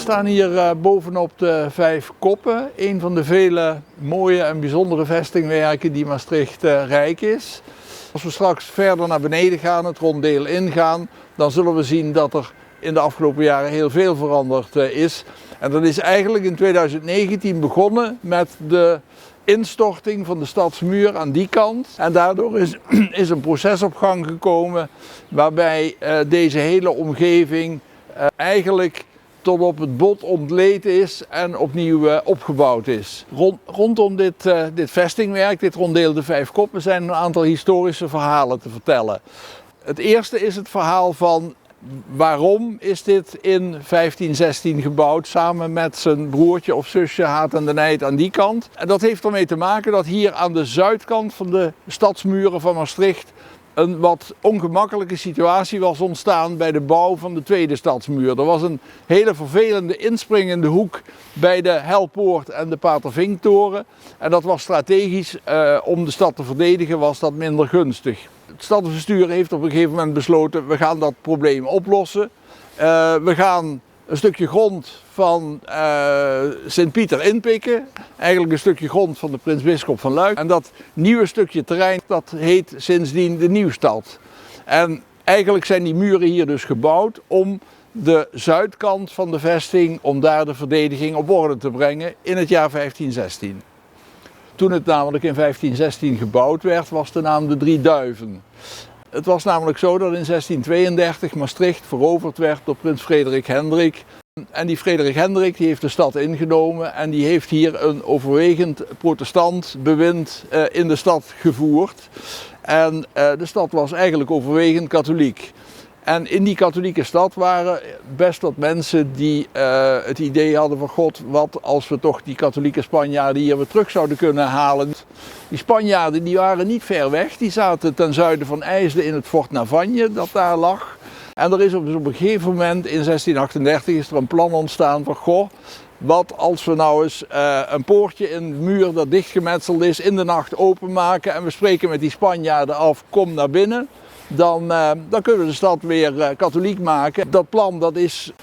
staan hier bovenop de Vijf Koppen, een van de vele mooie en bijzondere vestingwerken die Maastricht rijk is. Als we straks verder naar beneden gaan, het ronddeel ingaan, dan zullen we zien dat er in de afgelopen jaren heel veel veranderd is. En dat is eigenlijk in 2019 begonnen met de instorting van de stadsmuur aan die kant. En daardoor is een proces op gang gekomen waarbij deze hele omgeving eigenlijk tot op het bot ontleed is en opnieuw opgebouwd is. Rondom dit vestingwerk, dit ronddeel de Vijf Koppen, zijn een aantal historische verhalen te vertellen. Het eerste is het verhaal van waarom is dit in 1516 gebouwd samen met zijn broertje of zusje Haat en de Nijd aan die kant. En dat heeft ermee te maken dat hier aan de zuidkant van de stadsmuren van Maastricht een wat ongemakkelijke situatie was ontstaan bij de bouw van de tweede stadsmuur. Er was een hele vervelende inspringende hoek bij de Helpoort en de Patervinktoren. En dat was strategisch, om de stad te verdedigen, was dat minder gunstig. Het stadsbestuur heeft op een gegeven moment besloten, we gaan dat probleem oplossen. We gaan een stukje grond van Sint-Pieter inpikken. Eigenlijk een stukje grond van de prins-bisschop van Luik. En dat nieuwe stukje terrein, dat heet sindsdien de Nieuwstad. En eigenlijk zijn die muren hier dus gebouwd om de zuidkant van de vesting, om daar de verdediging op orde te brengen in het jaar 1516. Toen het namelijk in 1516 gebouwd werd, was de naam de Drie Duiven. Het was namelijk zo dat in 1632 Maastricht veroverd werd door prins Frederik Hendrik. En die Frederik Hendrik die heeft de stad ingenomen en die heeft hier een overwegend protestant bewind in de stad gevoerd. En de stad was eigenlijk overwegend katholiek. En in die katholieke stad waren best wat mensen die het idee hadden van God, wat als we toch die katholieke Spanjaarden hier weer terug zouden kunnen halen. Die Spanjaarden die waren niet ver weg, die zaten ten zuiden van IJsden in het Fort Navagne dat daar lag. En er is dus op een gegeven moment in 1638 is er een plan ontstaan van goh, wat als we nou eens een poortje in de muur dat dichtgemetseld is in de nacht openmaken en we spreken met die Spanjaarden af, kom naar binnen. Dan kunnen we de stad weer katholiek maken. Dat plan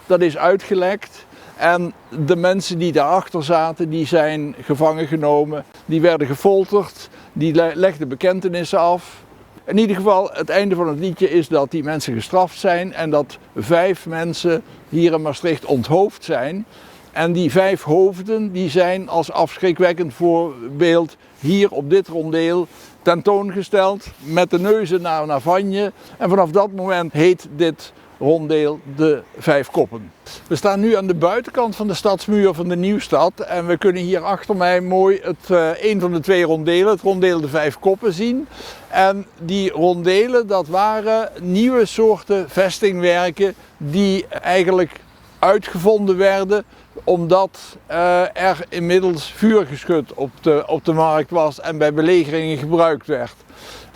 dat is uitgelekt en de mensen die daarachter zaten, die zijn gevangen genomen. Die werden gefolterd, die legden bekentenissen af. In ieder geval, het einde van het liedje is dat die mensen gestraft zijn en dat 5 mensen hier in Maastricht onthoofd zijn. En die 5 hoofden die zijn als afschrikwekkend voorbeeld hier op dit ronddeel tentoongesteld met de neuzen naar Navagne. En vanaf dat moment heet dit ronddeel de Vijf Koppen. We staan nu aan de buitenkant van de stadsmuur van de Nieuwstad en we kunnen hier achter mij mooi een van de 2 ronddelen, het ronddeel de Vijf Koppen zien. En die ronddelen, dat waren nieuwe soorten vestingwerken die eigenlijk uitgevonden werden omdat er inmiddels vuurgeschut op de markt was en bij belegeringen gebruikt werd.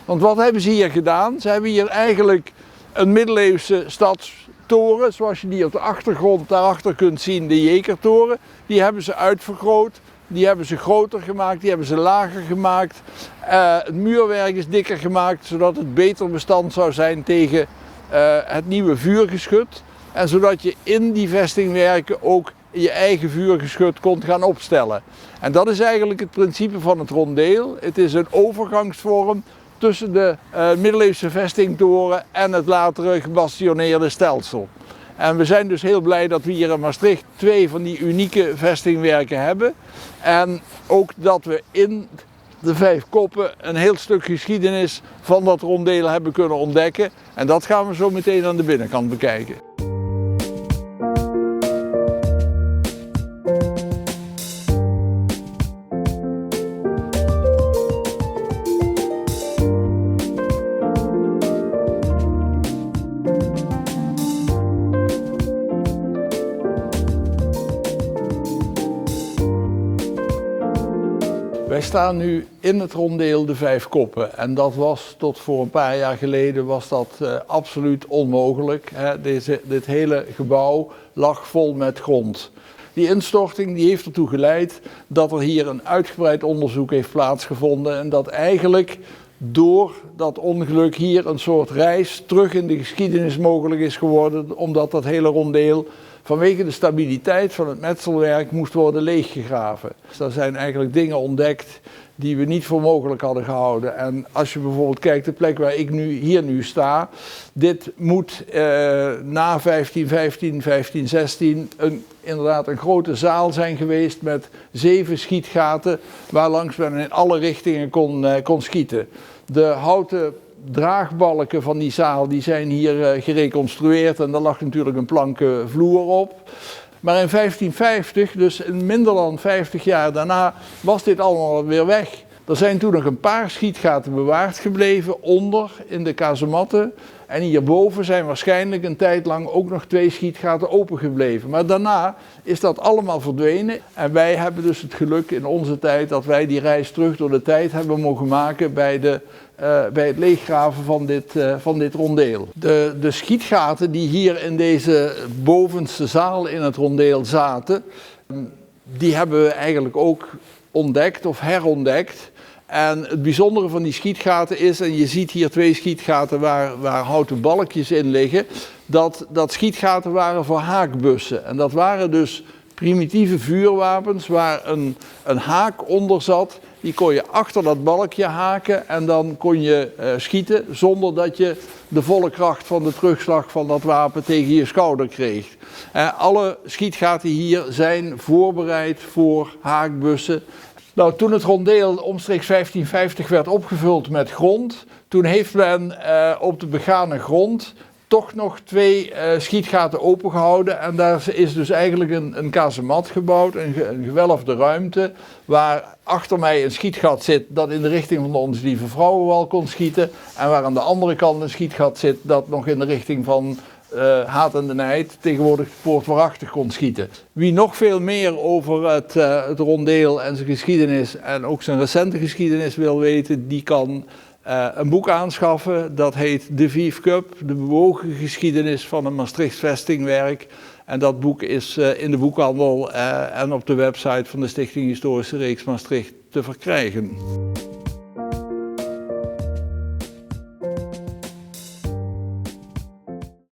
Want wat hebben ze hier gedaan? Ze hebben hier eigenlijk een middeleeuwse stadstoren, zoals je die op de achtergrond daarachter kunt zien, de Jekertoren. Die hebben ze uitvergroot, die hebben ze groter gemaakt, die hebben ze lager gemaakt. Het muurwerk is dikker gemaakt, zodat het beter bestand zou zijn tegen het nieuwe vuurgeschut. En zodat je in die vestingwerken ook je eigen vuurgeschut kon gaan opstellen. En dat is eigenlijk het principe van het ronddeel. Het is een overgangsvorm tussen de middeleeuwse vestingtoren en het latere gebastioneerde stelsel. En we zijn dus heel blij dat we hier in Maastricht 2 van die unieke vestingwerken hebben. En ook dat we in de Vijf Koppen een heel stuk geschiedenis van dat ronddeel hebben kunnen ontdekken. En dat gaan we zo meteen aan de binnenkant bekijken. Wij staan nu in het ronddeel de Vijf Koppen en dat was tot voor een paar jaar geleden was dat absoluut onmogelijk. Dit hele gebouw lag vol met grond. Die instorting die heeft ertoe geleid dat er hier een uitgebreid onderzoek heeft plaatsgevonden en dat eigenlijk door dat ongeluk hier een soort reis terug in de geschiedenis mogelijk is geworden, omdat dat hele ronddeel vanwege de stabiliteit van het metselwerk moest worden leeggegraven. Dus er zijn eigenlijk dingen ontdekt die we niet voor mogelijk hadden gehouden. En als je bijvoorbeeld kijkt de plek waar ik hier nu sta, dit moet na 1515, 1516 inderdaad een grote zaal zijn geweest met 7 schietgaten waarlangs men in alle richtingen kon schieten. De houten draagbalken van die zaal die zijn hier gereconstrueerd en daar lag natuurlijk een planken vloer op. Maar in 1550, dus in minder dan 50 jaar daarna, was dit allemaal weer weg. Er zijn toen nog een paar schietgaten bewaard gebleven onder in de kazematten. En hierboven zijn waarschijnlijk een tijd lang ook nog 2 schietgaten open gebleven. Maar daarna is dat allemaal verdwenen. En wij hebben dus het geluk in onze tijd dat wij die reis terug door de tijd hebben mogen maken bij het leeggraven van dit rondeel. De schietgaten die hier in deze bovenste zaal in het rondeel zaten, die hebben we eigenlijk ook ontdekt of herontdekt. En het bijzondere van die schietgaten is, en je ziet hier 2 schietgaten waar houten balkjes in liggen, dat schietgaten waren voor haakbussen. En dat waren dus primitieve vuurwapens waar een haak onder zat. Die kon je achter dat balkje haken en dan kon je schieten zonder dat je de volle kracht van de terugslag van dat wapen tegen je schouder kreeg. Alle schietgaten hier zijn voorbereid voor haakbussen. Nou, toen het rondeel omstreeks 1550 werd opgevuld met grond, toen heeft men op de begane grond toch nog 2 schietgaten opengehouden en daar is dus eigenlijk een kazemat gebouwd, een gewelfde ruimte, waar achter mij een schietgat zit dat in de richting van de Onze Lieve Vrouwenwal kon schieten en waar aan de andere kant een schietgat zit dat nog in de richting van Haat en de Nijd, tegenwoordig Poort Waarachtig, kon schieten. Wie nog veel meer over het rondeel en zijn geschiedenis en ook zijn recente geschiedenis wil weten, die kan een boek aanschaffen. Dat heet De Vief Cup, de bewogen geschiedenis van een Maastrichts vestingwerk. En dat boek is in de boekhandel en op de website van de Stichting Historische Reeks Maastricht te verkrijgen.